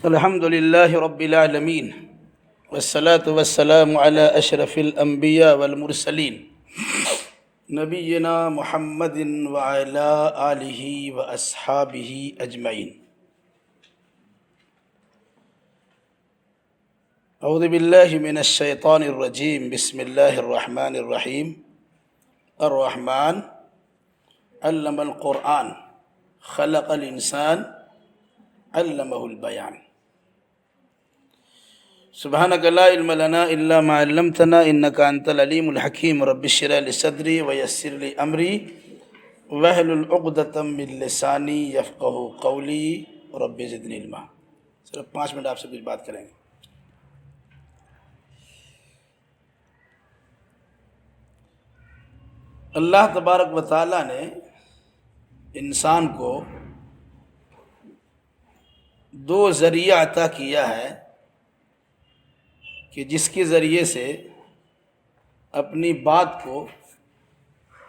الحمد لله رب العالمين والصلاة والسلام على أشرف الأنبياء والمرسلين نبينا محمد وعلى آله وأصحابه أجمعين. أعوذ بالله من الشيطان الرجيم. بسم الله الرحمن الرحيم. الرحمن علم القرآن خلق الإنسان علمه البيان. سبحانك لا علم لنا إلا ما علمتنا إنك أنت العليم الحكيم. رب اشرح لي صدري ويسر لي أمري واحلل عقدة من لساني يفقهوا قولي رب زدني علما. صرف 5 منٹ آپ سے کچھ بات کریں گے. اللہ تبارک و تعالیٰ نے انسان کو 2 ذریعہ عطا کیا ہے کہ جس کے ذریعے سے اپنی بات کو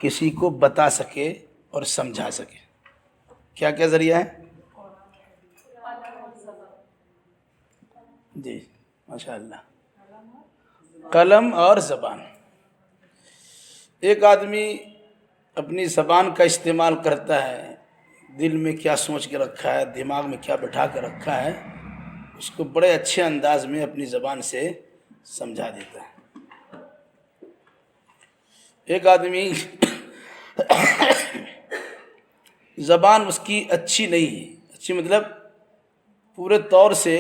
کسی کو بتا سکے اور سمجھا سکے. کیا کیا ذریعہ ہے؟ جی ماشاء اللہ. قلم اور زبان. ایک آدمی اپنی زبان کا استعمال کرتا ہے، دل میں کیا سوچ کے رکھا ہے، دماغ میں کیا بٹھا کے رکھا ہے، اس کو بڑے اچھے انداز میں اپنی زبان سے سمجھا دیتا ہے. ایک آدمی زبان اس کی اچھی نہیں ہے، اچھی مطلب پورے طور سے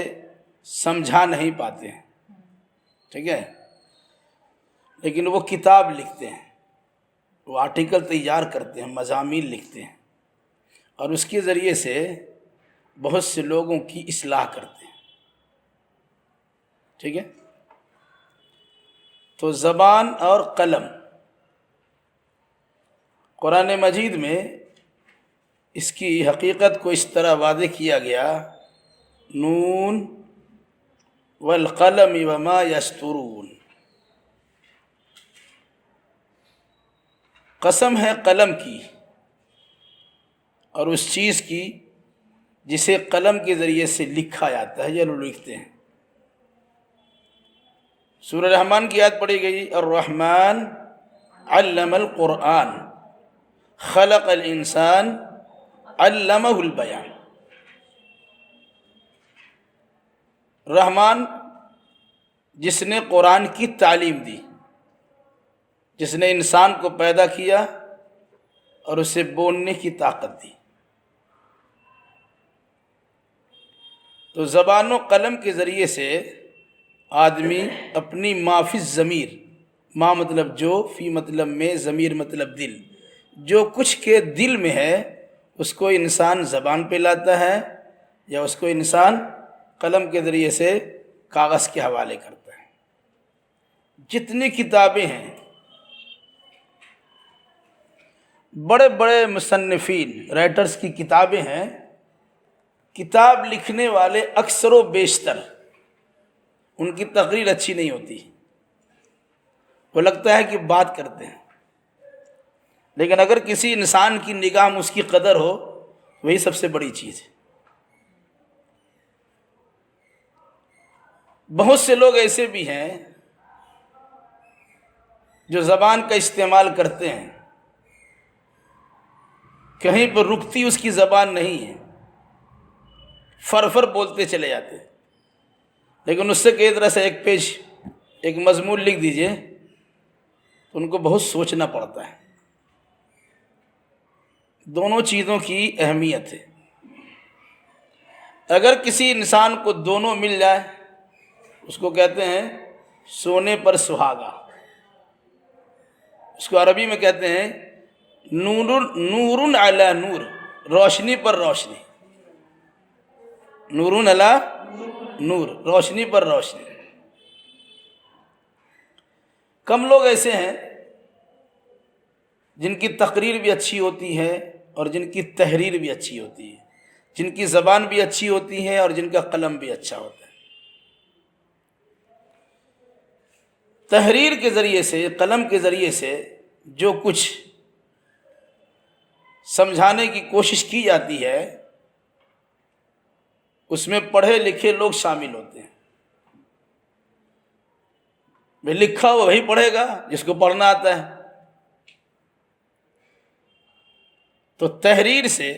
سمجھا نہیں پاتے ہیں، ٹھیک ہے، لیکن وہ کتاب لکھتے ہیں، وہ آرٹیکل تیار کرتے ہیں، مضامین لکھتے ہیں اور اس کے ذریعے سے بہت سے لوگوں کی اصلاح کرتے ہیں، ٹھیک ہے. تو زبان اور قلم، قرآن مجید میں اس کی حقیقت کو اس طرح واضح کیا گیا، نون والقلم وما یسطرون. قسم ہے قلم کی اور اس چیز کی جسے قلم کے ذریعے سے لکھا جاتا ہے یا لوگ لکھتے ہیں. سورہ رحمان کی آیت پڑھی گئی، الرحمن علم القرآن خلق الانسان علمہ البیان. رحمان جس نے قرآن کی تعلیم دی، جس نے انسان کو پیدا کیا اور اسے بولنے کی طاقت دی. تو زبان و قلم کے ذریعے سے آدمی اپنی ما فی الضمیر، ما مطلب جو، فی مطلب میں، ضمیر مطلب دل، جو کچھ کے دل میں ہے اس کو انسان زبان پہ لاتا ہے یا اس کو انسان قلم کے ذریعے سے کاغذ کے حوالے کرتا ہے. جتنی کتابیں ہیں، بڑے بڑے مصنفین، رائٹرز کی کتابیں ہیں، کتاب لکھنے والے اکثر و بیشتر ان کی تقریر اچھی نہیں ہوتی، وہ لگتا ہے کہ بات کرتے ہیں، لیکن اگر کسی انسان کی نگاہ میں اس کی قدر ہو، وہی سب سے بڑی چیز ہے. بہت سے لوگ ایسے بھی ہیں جو زبان کا استعمال کرتے ہیں، کہیں پر رکتی اس کی زبان نہیں ہے، فر بولتے چلے جاتے ہیں. لیکن اس سے کئی طرح سے ایک پیج، ایک مضمون لکھ دیجئے تو ان کو بہت سوچنا پڑتا ہے. دونوں چیزوں کی اہمیت ہے. اگر کسی انسان کو دونوں مل جائے اس کو کہتے ہیں سونے پر سہاگا. اس کو عربی میں کہتے ہیں نور علی نور، روشنی پر روشنی. نور علی نور، روشنی پر روشنی. کم لوگ ایسے ہیں جن کی تقریر بھی اچھی ہوتی ہے اور جن کی تحریر بھی اچھی ہوتی ہے، جن کی زبان بھی اچھی ہوتی ہے اور جن کا قلم بھی اچھا ہوتا ہے. تحریر کے ذریعے سے، قلم کے ذریعے سے جو کچھ سمجھانے کی کوشش کی جاتی ہے اس میں پڑھے لکھے لوگ شامل ہوتے ہیں۔ بھئی لکھا ہوا وہی پڑھے گا جس کو پڑھنا آتا ہے۔ تو تحریر سے،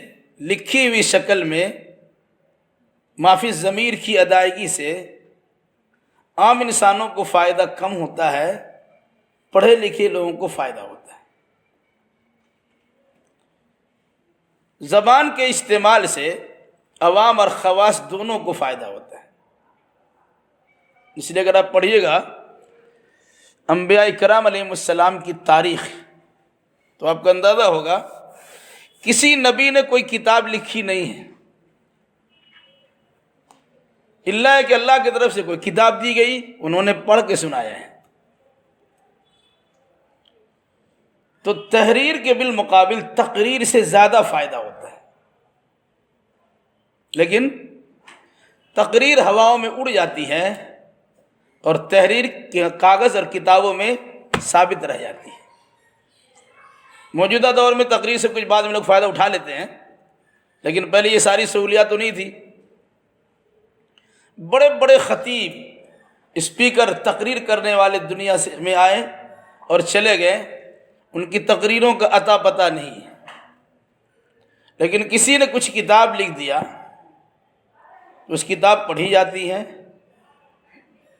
لکھی ہوئی شکل میں مافی ضمیر کی ادائیگی سے عام انسانوں کو فائدہ کم ہوتا ہے، پڑھے لکھے لوگوں کو فائدہ ہوتا ہے۔ زبان کے استعمال سے عوام اور خواص دونوں کو فائدہ ہوتا ہے۔ اس لیے اگر آپ پڑھیے گا انبیاء کرام علیہ السلام کی تاریخ تو آپ کو اندازہ ہوگا کسی نبی نے کوئی کتاب لکھی نہیں ہے، اللہ کہ اللہ کی طرف سے کوئی کتاب دی گئی، انہوں نے پڑھ کے سنایا ہے۔ تو تحریر کے بالمقابل تقریر سے زیادہ فائدہ ہوتا ہے، لیکن تقریر ہواؤں میں اڑ جاتی ہے اور تحریر کاغذ اور کتابوں میں ثابت رہ جاتی ہے۔ موجودہ دور میں تقریر سے کچھ بعد میں لوگ فائدہ اٹھا لیتے ہیں، لیکن پہلے یہ ساری سہولیات تو نہیں تھی۔ بڑے بڑے خطیب، اسپیکر، تقریر کرنے والے دنیا سے میں آئے اور چلے گئے، ان کی تقریروں کا اتا پتہ نہیں ہے، لیکن کسی نے کچھ کتاب لکھ دیا، اس کتاب پڑھی جاتی ہے،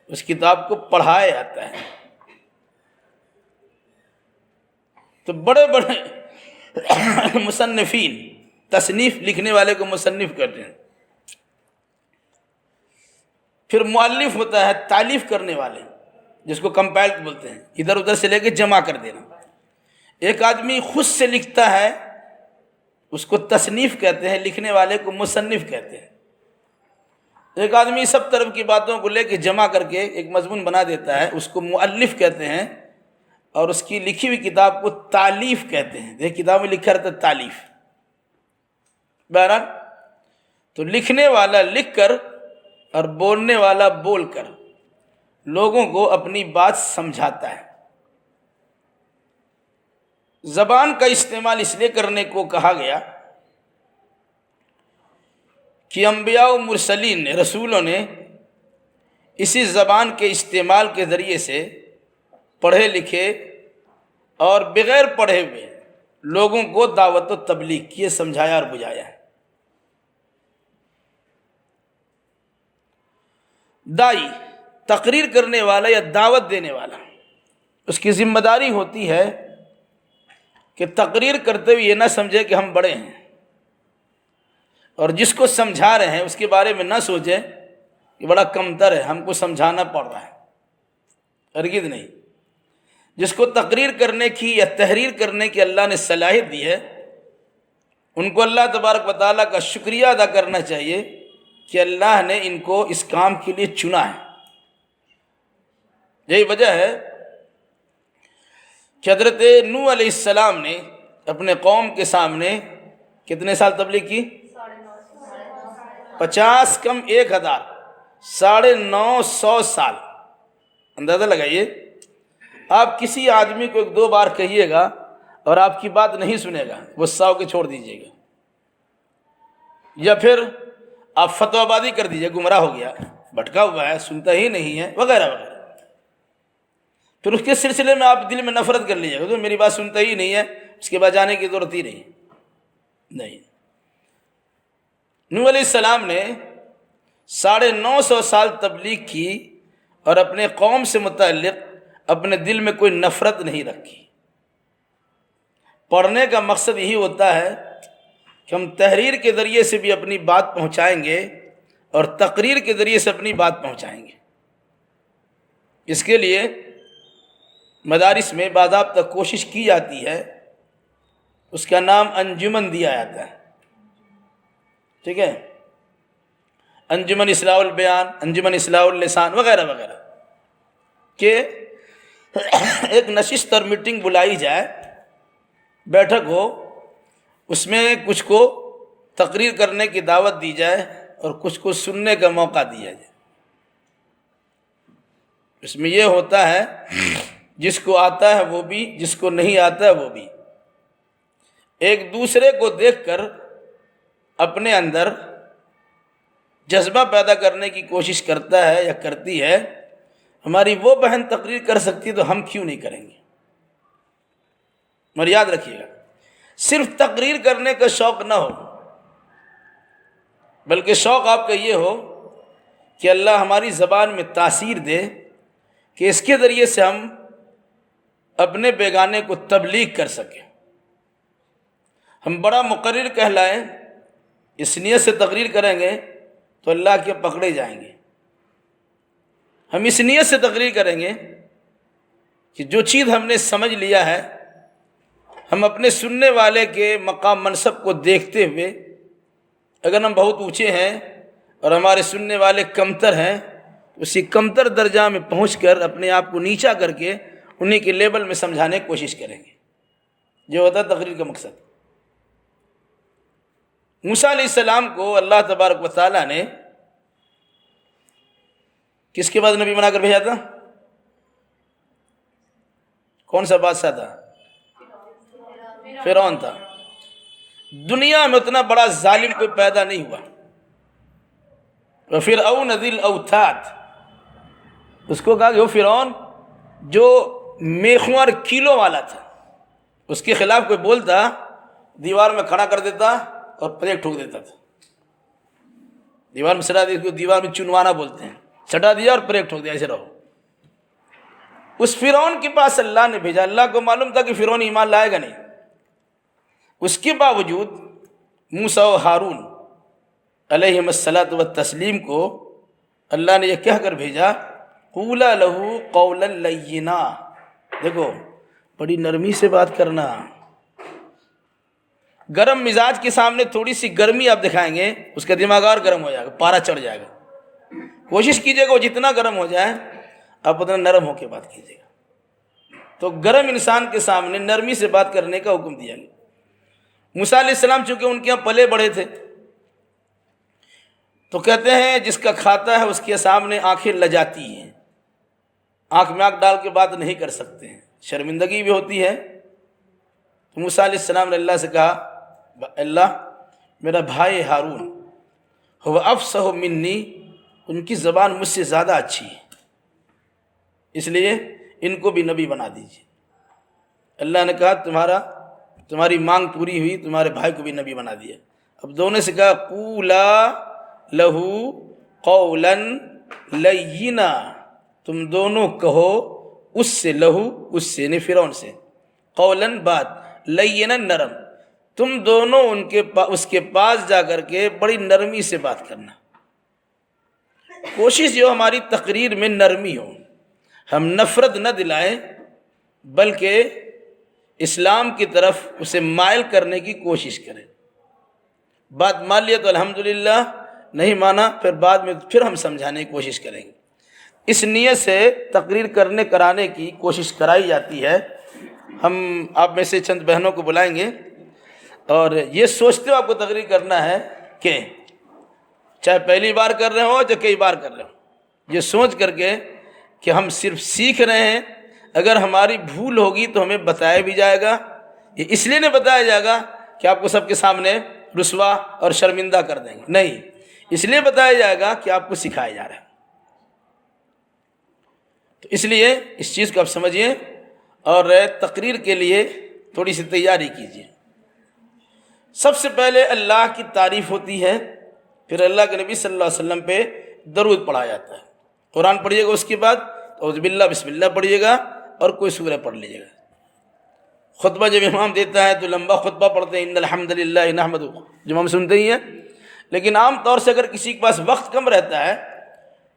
اس کتاب کو پڑھایا جاتا ہے۔ تو بڑے بڑے مصنفین، تصنیف لکھنے والے کو مصنف کرتے ہیں۔ پھر مؤلف ہوتا ہے تالیف کرنے والے، جس کو کمپائل بولتے ہیں، ادھر ادھر سے لے کے جمع کر دینا۔ ایک آدمی خود سے لکھتا ہے، اس کو تصنیف کہتے ہیں، لکھنے والے کو مصنف کہتے ہیں۔ ایک آدمی سب طرف کی باتوں کو لے کے جمع کر کے ایک مضمون بنا دیتا ہے، اس کو مؤلف کہتے ہیں، اور اس کی لکھی ہوئی کتاب کو تالیف کہتے ہیں۔ ایک کتاب میں لکھا رہتا ہے تالیف۔ بہرحال تو لکھنے والا لکھ کر اور بولنے والا بول کر لوگوں کو اپنی بات سمجھاتا ہے۔ زبان کا استعمال اس لیے کرنے کو کہا گیا کہ انبیاء و مرسلین نے، رسولوں نے اسی زبان کے استعمال کے ذریعے سے پڑھے لکھے اور بغیر پڑھے ہوئے لوگوں کو دعوت و تبلیغ کیے، سمجھایا اور بجھایا ہے۔ دائی، تقریر کرنے والا یا دعوت دینے والا، اس کی ذمہ داری ہوتی ہے کہ تقریر کرتے ہوئے یہ نہ سمجھے کہ ہم بڑے ہیں، اور جس کو سمجھا رہے ہیں اس کے بارے میں نہ سوچے کہ بڑا کمتر ہے، ہم کو سمجھانا پڑ رہا ہے۔ ہرگز نہیں۔ جس کو تقریر کرنے کی یا تحریر کرنے کی اللہ نے صلاحیت دی ہے، ان کو اللہ تبارک و تعالیٰ کا شکریہ ادا کرنا چاہیے کہ اللہ نے ان کو اس کام کے لیے چنا ہے۔ یہی وجہ ہے کہ حضرت نوح علیہ السلام نے اپنے قوم کے سامنے کتنے سال تبلیغ کی؟ 50 کم 1000، 950 سال۔ اندازہ لگائیے، آپ کسی آدمی کو 1-2 بار کہیے گا اور آپ کی بات نہیں سنے گا، غصہ ہو کے چھوڑ دیجیے گا، یا پھر آپ فتویٰ بازی کر دیجیے، گمراہ ہو گیا، بھٹکا ہوا ہے، سنتا ہی نہیں ہے، وغیرہ وغیرہ۔ پھر اس کے سلسلے میں آپ دل میں نفرت کر لیجیے گا، تو میری بات سنتا ہی نہیں ہے، اس کے بعد جانے کی ضرورت ہی نہیں۔ نوح علیہ السلام نے 950 سال تبلیغ کی اور اپنے قوم سے متعلق اپنے دل میں کوئی نفرت نہیں رکھی۔ پڑھنے کا مقصد یہی ہوتا ہے کہ ہم تحریر کے ذریعے سے بھی اپنی بات پہنچائیں گے اور تقریر کے ذریعے سے اپنی بات پہنچائیں گے۔ اس کے لیے مدارس میں باضابطہ کوشش کی جاتی ہے، اس کا نام انجمن دیا جاتا ہے، ٹھیک ہے، انجمن اصلاح البیان، انجمن اصلاح اللسان وغیرہ وغیرہ، کہ ایک نشست اور میٹنگ بلائی جائے، بیٹھک ہو، اس میں کچھ کو تقریر کرنے کی دعوت دی جائے اور کچھ کو سننے کا موقع دیا جائے۔ اس میں یہ ہوتا ہے جس کو آتا ہے وہ بھی، جس کو نہیں آتا ہے وہ بھی ایک دوسرے کو دیکھ کر اپنے اندر جذبہ پیدا کرنے کی کوشش کرتا ہے یا کرتی ہے، ہماری وہ بہن تقریر کر سکتی ہے تو ہم کیوں نہیں کریں گے؟ اور یاد رکھیے گا، صرف تقریر کرنے کا شوق نہ ہو، بلکہ شوق آپ کا یہ ہو کہ اللہ ہماری زبان میں تاثیر دے کہ اس کے ذریعے سے ہم اپنے بیگانے کو تبلیغ کر سکیں، ہم بڑا مقرر کہلائیں، اس نیت سے تقریر کریں گے تو اللہ کے پکڑے جائیں گے۔ ہم اس نیت سے تقریر کریں گے کہ جو چیز ہم نے سمجھ لیا ہے، ہم اپنے سننے والے کے مقام منصب کو دیکھتے ہوئے، اگر ہم بہت اونچے ہیں اور ہمارے سننے والے کمتر ہیں، اسی کمتر درجہ میں پہنچ کر اپنے آپ کو نیچا کر کے انہی کے لیبل میں سمجھانے کی کوشش کریں گے، جو ہوتا ہے تقریر کا مقصد۔ موسیٰ علیہ السلام کو اللہ تبارک و تعالیٰ نے کس کے بعد نبی بنا کر بھیجا تھا؟ کون سا بادشاہ تھا؟ فرعون تھا۔ دنیا میں اتنا بڑا ظالم کوئی پیدا نہیں ہوا۔ وَفِرْعَوْنَ ذِي الْأَوْتَادِ، اس کو کہا کہ وہ فرعون جو میخوں اور کیلوں والا تھا، اس کے خلاف کوئی بولتا دیوار میں کھڑا کر دیتا اور پلیٹ ٹھوک دیتا تھا۔ دیوار میں سٹا دیا، دیوار میں چنوانا بولتے ہیں، سٹا دیا اور پلیٹ ٹھوک دیا، ایسے رہو۔ اس فرعون کے پاس اللہ نے بھیجا، اللہ کو معلوم تھا کہ فرعون ایمان لائے گا نہیں، اس کے باوجود موسیٰ و ہارون علیہم الصلاۃ والتسلیم کو اللہ نے یہ کہہ کر بھیجا، قولا لہو قولا لینا، دیکھو بڑی نرمی سے بات کرنا۔ گرم مزاج کے سامنے تھوڑی سی گرمی آپ دکھائیں گے، اس کا دماغ اور گرم ہو جائے گا، پارا چڑھ جائے گا۔ کوشش کیجیے گا وہ جتنا گرم ہو جائے آپ اتنا نرم ہو کے بات کیجیے گا۔ تو گرم انسان کے سامنے نرمی سے بات کرنے کا حکم دیا گیا۔ موسیٰ علیہ السلام چونکہ ان کے یہاں پلے بڑے تھے، تو کہتے ہیں جس کا کھاتا ہے اس کے سامنے آنکھیں لجاتی ہیں، آنکھ میں آنکھ ڈال کے بات نہیں کر سکتے ہیں، شرمندگی بھی ہوتی ہے۔ تو موسیٰ علیہ السلام نے اللہ سے کہا، اللہ میرا بھائی ہارون ہو افصح منی، ان کی زبان مجھ سے زیادہ اچھی ہے، اس لیے ان کو بھی نبی بنا دیجیے۔ اللہ نے کہا تمہاری مانگ پوری ہوئی، تمہارے بھائی کو بھی نبی بنا دیا۔ اب دونوں سے کہا قولا لہو قولا لینا، تم دونوں کہو اس سے، لہو اس سے یعنی فرعون سے، قولا بات، لینا نرم، تم دونوں اس کے پاس جا کر کے بڑی نرمی سے بات کرنا۔ کوشش جو ہماری تقریر میں نرمی ہو، ہم نفرت نہ دلائیں بلکہ اسلام کی طرف اسے مائل کرنے کی کوشش کریں۔ بات مان لیا تو الحمدللہ، نہیں مانا پھر بعد میں پھر ہم سمجھانے کی کوشش کریں گے۔ اس نیت سے تقریر کرانے کی کوشش کرائی جاتی ہے۔ ہم آپ میں سے چند بہنوں کو بلائیں گے اور یہ سوچتے ہو آپ کو تقریر کرنا ہے کہ چاہے پہلی بار کر رہے ہو چاہے کئی بار کر رہے ہو، یہ سوچ کر کے کہ ہم صرف سیکھ رہے ہیں، اگر ہماری بھول ہوگی تو ہمیں بتایا بھی جائے گا۔ یہ اس لیے نہیں بتایا جائے گا کہ آپ کو سب کے سامنے رسوا اور شرمندہ کر دیں گے، نہیں، اس لیے بتایا جائے گا کہ آپ کو سکھایا جا رہا ہے۔ تو اس لیے اس چیز کو آپ سمجھیے اور تقریر کے لیے تھوڑی سی تیاری کیجیے۔ سب سے پہلے اللہ کی تعریف ہوتی ہے، پھر اللہ کے نبی صلی اللہ علیہ وسلم پہ درود پڑھا جاتا ہے۔ قرآن پڑھیے گا، اس کے بعد اعوذ باللہ بسم اللہ پڑھیے گا اور کوئی سورہ پڑھ لیجیے گا۔ خطبہ جب امام دیتا ہے تو لمبا خطبہ پڑھتے ہیں، ان الحمد للہ نحمدہ، جو ہم سنتے ہی ہیں، لیکن عام طور سے اگر کسی کے پاس وقت کم رہتا ہے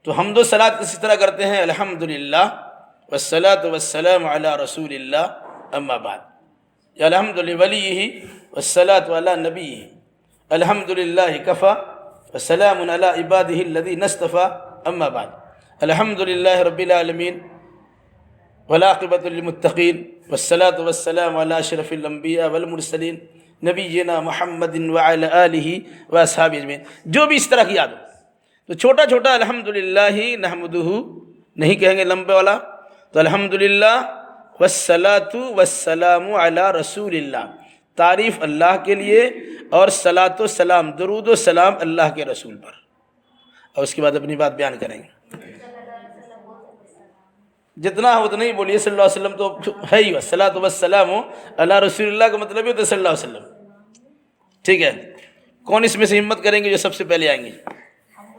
تو حمد و صلاۃ کسی طرح کرتے ہیں، الحمد للہ والصلاۃ والسلام علی رسول اللہ اما بعد، یا الحمد لولیہ والصلاۃ علی نبیہ، الحمد للہ کفی وسلام علی عبادہ الذین اصطفی اما بعد، الحمد للہ رب العالمین والعاقبۃ للمتقین والصلاۃ والسلام علی اشرف الانبیاء والمرسلین نبینا محمد وعلی آلہ واصحابہ اجمعین۔ جو بھی اس طرح کی یاد ہو تو چھوٹا چھوٹا الحمدللہ نحمدہ نہیں کہیں گے لمبے والا، تو الحمدللہ والصلاۃ والسلام علی رسول اللہ، تعریف اللہ کے لیے اور صلاۃ و سلام، درود و سلام اللہ کے رسول پر۔ اور اس کے بعد اپنی بات بیان کریں گے. جتنا ہو اتنا ہی بولیے. صلی اللہ علیہ وسلم تو ہے ہی. والصلاۃ والسلام علی رسول اللہ کا مطلب ہی ہوتا ہے صلی اللہ علیہ وسلم. ٹھیک ہے. کون اس میں سے ہمت کریں گے جو سب سے پہلے آئیں گے؟